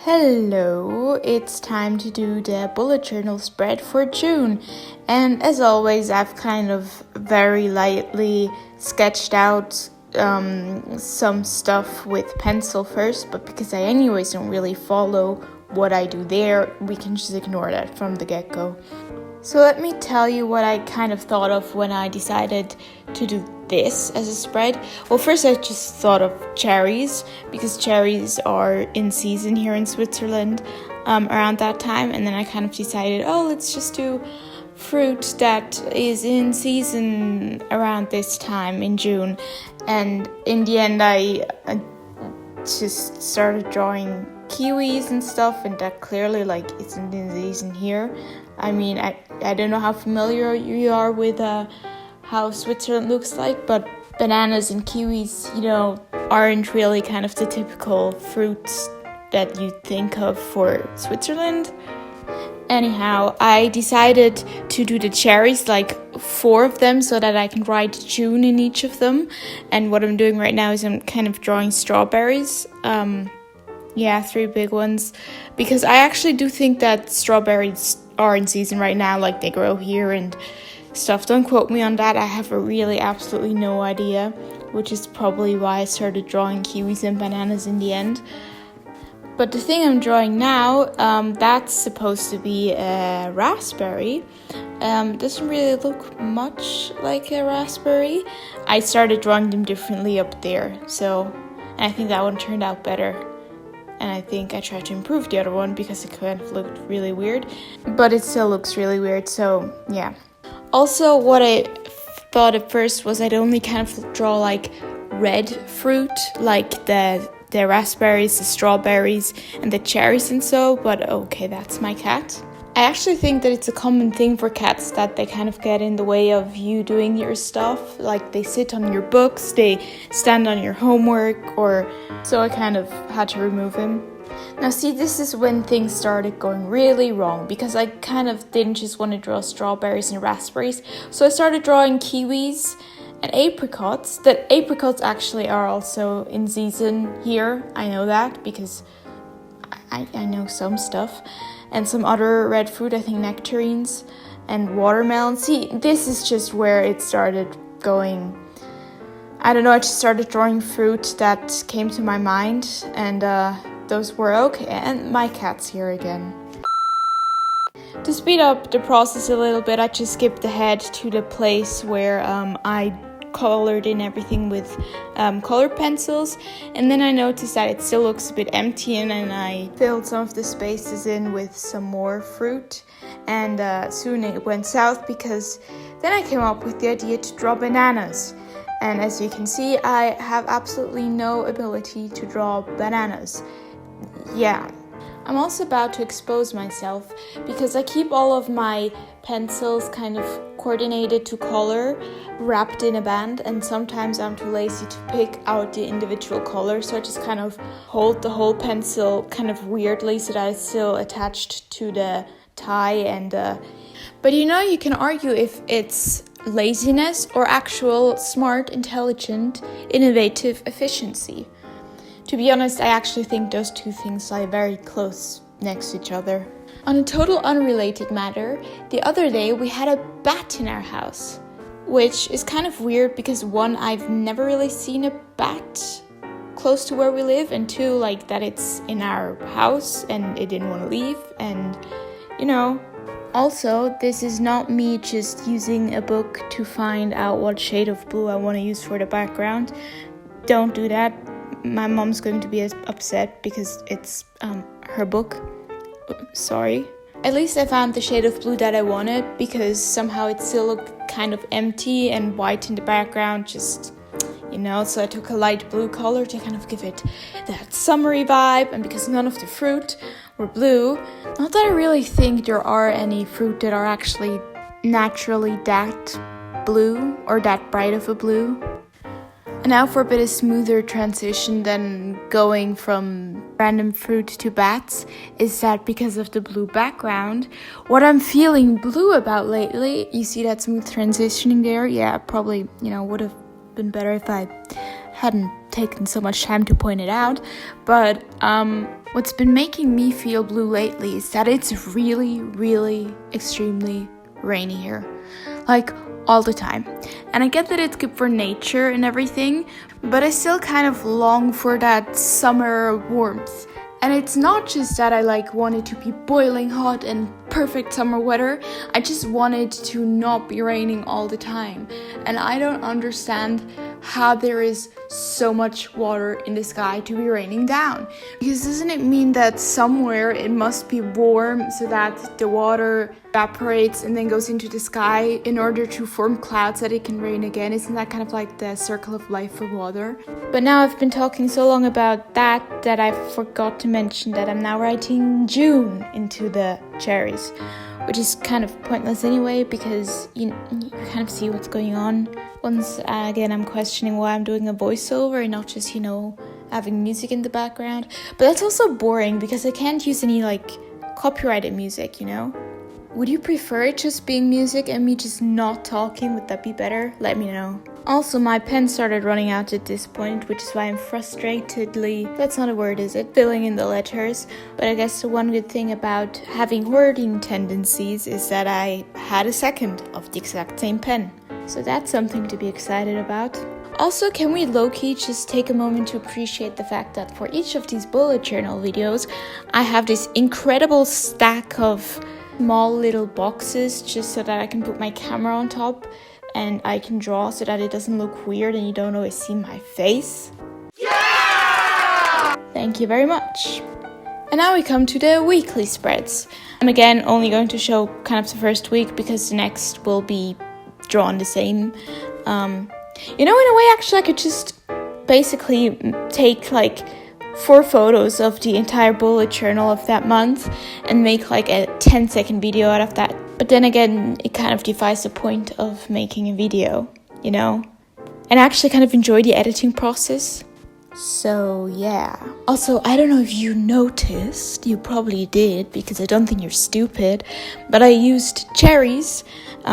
Hello, it's time to do the bullet journal spread for June. And as always, I've kind of very lightly sketched out some stuff with pencil first, but because I anyways don't really follow what I do there, we can just ignore that from the get-go. So let me tell you what I kind of thought of when I decided to do this as a spread. Well, first I just thought of cherries, because cherries are in season here in Switzerland around that time, and then I kind of decided, let's just do fruit that is in season around this time in June. And in the end I just started drawing kiwis and stuff, and that clearly isn't in season here. I mean, I don't know how familiar you are with how Switzerland looks like, but bananas and kiwis, aren't really kind of the typical fruits that you think of for Switzerland. Anyhow, I decided to do the cherries, 4 of them, so that I can write June in each of them. And what I'm doing right now is I'm kind of drawing strawberries. 3 big ones, because I actually do think that strawberries are in season right now, they grow here and stuff. Don't quote me on that, I have absolutely no idea, which is probably why I started drawing kiwis and bananas in the end. But the thing I'm drawing now, that's supposed to be a raspberry. Doesn't really look much like a raspberry. I started drawing them differently up there, and I think that one turned out better. And I think I tried to improve the other one because it kind of looked really weird. But it still looks really weird, so yeah. Also, what I thought at first was I'd only kind of draw red fruit, the raspberries, the strawberries, and the cherries and so, but okay, that's my cat. I actually think that it's a common thing for cats that they kind of get in the way of you doing your stuff. They sit on your books, they stand on your homework, so I kind of had to remove him. Now see, this is when things started going really wrong, because I kind of didn't just want to draw strawberries and raspberries, so I started drawing kiwis and apricots. That apricots actually are also in season here, I know that, because I know some stuff. And some other red fruit, I think nectarines and watermelon. See, this is just where it started going. I don't know, I just started drawing fruit that came to my mind, and those were okay. And my cat's here again. To speed up the process a little bit, I just skipped ahead to the place where I colored in everything with colored pencils, and then I noticed that it still looks a bit empty, and then I filled some of the spaces in with some more fruit, and soon it went south, because then I came up with the idea to draw bananas. And as you can see, I have absolutely no ability to draw bananas. Yeah. I'm also about to expose myself, because I keep all of my pencils kind of coordinated to color, wrapped in a band, and sometimes I'm too lazy to pick out the individual color, so I just kind of hold the whole pencil kind of weirdly so that it's still attached to the tie. And but you can argue if it's laziness or actual smart, intelligent, innovative efficiency. To be honest, I actually think those two things lie very close next to each other. On a total unrelated matter, the other day we had a bat in our house, which is kind of weird because 1, I've never really seen a bat close to where we live, and 2, that it's in our house and it didn't want to leave, and Also, this is not me just using a book to find out what shade of blue I want to use for the background. Don't do that. My mom's going to be upset because it's her book. Sorry. At least I found the shade of blue that I wanted, because somehow it still looked kind of empty and white in the background, so I took a light blue color to kind of give it that summery vibe, and because none of the fruit were blue, not that I really think there are any fruit that are actually naturally that blue or that bright of a blue. And now for a bit of smoother transition than going from random fruit to bats, is that because of the blue background, what I'm feeling blue about lately, you see that smooth transitioning there? Yeah, probably, would have been better if I hadn't taken so much time to point it out, but What's been making me feel blue lately is that it's really, really extremely rainy here. Like, all the time. And I get that it's good for nature and everything, but I still kind of long for that summer warmth. And it's not just that I want it to be boiling hot and perfect summer weather. I just want it to not be raining all the time. And I don't understand how there is so much water in the sky to be raining down. Because doesn't it mean that somewhere it must be warm so that the water evaporates and then goes into the sky in order to form clouds that it can rain again? Isn't that kind of like the circle of life for water? But now I've been talking so long about that I forgot to mention that I'm now writing June into the cherries, which is kind of pointless anyway because you kind of see what's going on. Once again, I'm questioning why I'm doing a voiceover and not just, having music in the background. But that's also boring because I can't use any copyrighted music, Would you prefer it just being music and me just not talking? Would that be better? Let me know. Also, my pen started running out at this point, which is why I'm frustratedly, that's not a word, is it? Filling in the letters. But I guess the one good thing about having hoarding tendencies is that I had a second of the exact same pen. So that's something to be excited about. Also, can we low-key just take a moment to appreciate the fact that for each of these bullet journal videos, I have this incredible stack of small little boxes just so that I can put my camera on top and I can draw so that it doesn't look weird and you don't always see my face. Yeah! Thank you very much. And now we come to the weekly spreads. I'm again only going to show kind of the first week because the next will be drawn the same. In a way, actually, I could just basically take 4 photos of the entire bullet journal of that month and make a 10-second video out of that. But then again, it kind of defies the point of making a video, And I actually kind of enjoy the editing process. So, yeah. Also, I don't know if you noticed, you probably did, because I don't think you're stupid, but I used Cherries,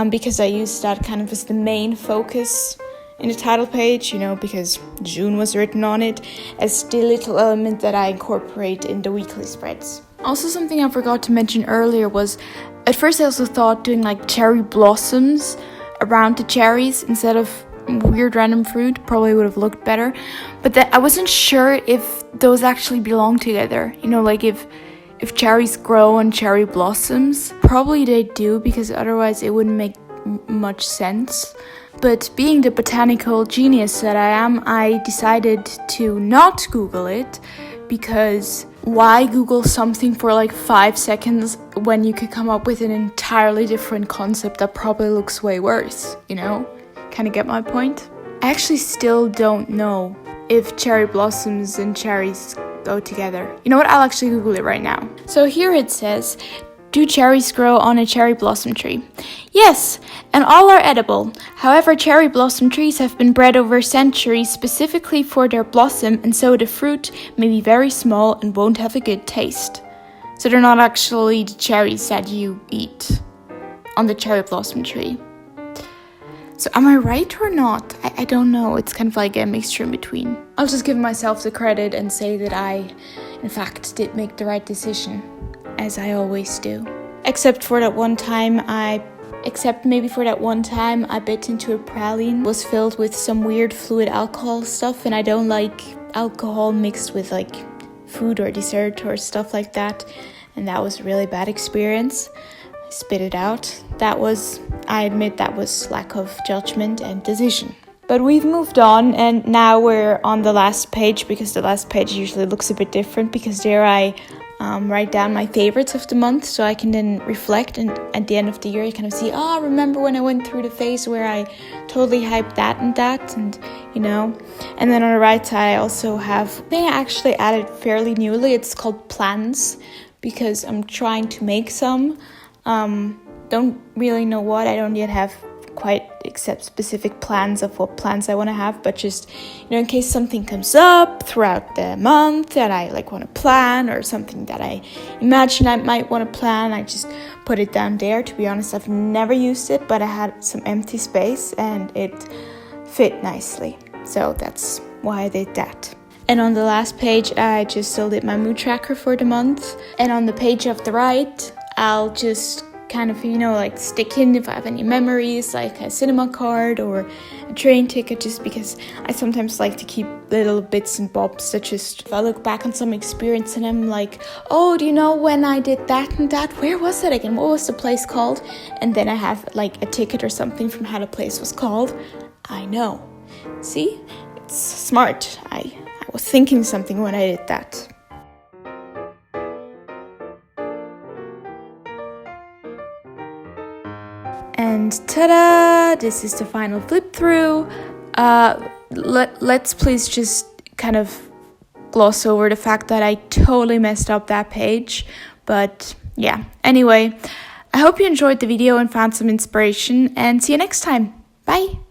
because I used that kind of as the main focus in the title page, because June was written on it, as the little element that I incorporate in the weekly spreads. Also, something I forgot to mention earlier was, at first I also thought doing cherry blossoms around the cherries instead of weird random fruit probably would have looked better, but I wasn't sure if those actually belong together, if cherries grow on cherry blossoms. Probably they do, because otherwise it wouldn't make much sense. But being the botanical genius that I am, I decided to not Google it, because why Google something for 5 seconds when you could come up with an entirely different concept that probably looks way worse, Kind of get my point? I actually still don't know if cherry blossoms and cherries go together. You know what? I'll actually Google it right now. So here it says, do cherries grow on a cherry blossom tree? Yes, and all are edible. However, cherry blossom trees have been bred over centuries specifically for their blossom, and so the fruit may be very small and won't have a good taste. So they're not actually the cherries that you eat on the cherry blossom tree. So am I right or not? I don't know. It's kind of a mixture in between. I'll just give myself the credit and say that I, in fact, did make the right decision, as I always do. Except maybe for that one time I bit into a praline. It was filled with some weird fluid alcohol stuff, and I don't like alcohol mixed with food or dessert or stuff like that. And that was a really bad experience. I spit it out. I admit that was lack of judgment and decision. But we've moved on, and now we're on the last page, because the last page usually looks a bit different, because there I write down my favorites of the month, so I can then reflect, and at the end of the year you kind of see, remember when I went through the phase where I totally hyped that, and and then on the right side I also have something I actually added fairly newly. It's called plans, because I'm trying to make some. Don't really know what. I don't yet have quite accept specific plans of what plans I want to have, but just in case something comes up throughout the month that I want to plan, or something that I imagine I might want to plan, I just put it down there. To be honest, I've never used it, but I had some empty space and it fit nicely, so that's why I did that. And on the last page, I just still did my mood tracker for the month. And on the page of the right, I'll just kind of, like stick in if I have any memories, like a cinema card or a train ticket, just because I sometimes like to keep little bits and bobs that just, if I look back on some experience and I'm like, oh, do you know when I did that and that? Where was it again? What was the place called? And then I have like a ticket or something from how the place was called. I know. See? It's smart. I was thinking something when I did that. And ta-da! This is the final flip through. Let's please just kind of gloss over the fact that I totally messed up that page. But yeah, anyway, I hope you enjoyed the video and found some inspiration, and see you next time. Bye!